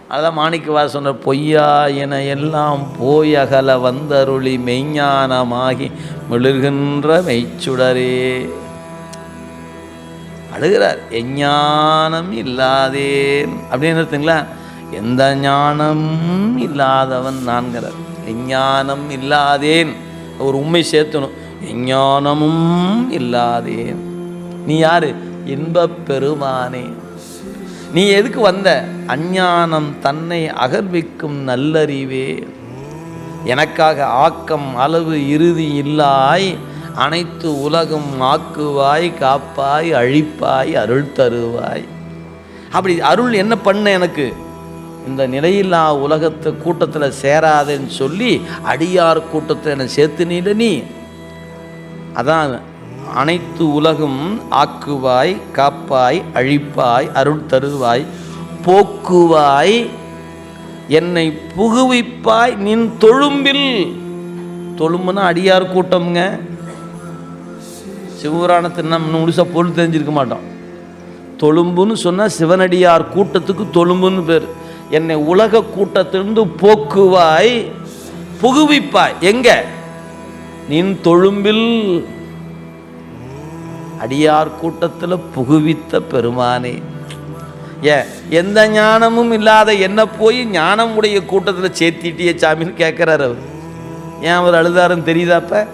அதான் மாணிக்கவாசகர் சொன்ன பொய்யா என எல்லாம் போயகல வந்தருளி மெய்ஞானமாகி மிளர்கின்ற மெய்ச்சுடரே. அழுகிறார். எஞ்ஞானம் இல்லாதேன் அப்படின்னு இருக்குங்களா, எந்த ஞானமும் இல்லாதவன் நான்கிறார். எஞ்ஞானம் இல்லாதேன், ஒரு உண்மை சேர்த்தணும். எஞ்ஞானமும் இல்லாதேன். நீ யாரு? இன்பப் பெருமானே. நீ எதுக்கு வந்த? அஞ்ஞானம் தன்னை அகர்விக்கும் நல்லறிவே. எனக்காக ஆக்கம் அளவு இறுதி இல்லாய் அனைத்து உலகம் ஆக்குவாய் காப்பாய் அழிப்பாய் அருள் தருவாய். அப்படி அருள் என்ன பண்ண? எனக்கு இந்த நிலையில்லா உலகத்தை கூட்டத்தில் சேராதேன்னு சொல்லி அடியார் கூட்டத்தில் என்னை சேர்த்துனீல நீ. அதான் அனைத்து உலகம் ஆக்குவாய் காப்பாய் அழிப்பாய் அருள் தருவாய் போக்குவாய் என்னை புகுவிப்பாய் நின் தொழும்பில். தொழும்புன்னா அடியார் கூட்டம்ங்க. சிவபுராணத்தில் நம்ம முழுசா பொருள் தெரிஞ்சிருக்க மாட்டோம். தொழும்புன்னு சொன்னால் சிவனடியார் கூட்டத்துக்கு தொழும்புன்னு பேர். என்னை உலக கூட்டத்திலிருந்து போக்குவாய் புகுவிப்பாய். எங்க? நின் தொழும்பில். அடியார் கூட்டத்தில் புகுவித்த பெருமானே. எந்த ஞானமும் இல்லாத என்ன போய் ஞானம் உடைய கூட்டத்தில் சேர்த்திட்டிய சாமின்னு கேட்குறாரு அவர். ஏன் அவர் அழுதாருன்னு தெரியுதாப்ப?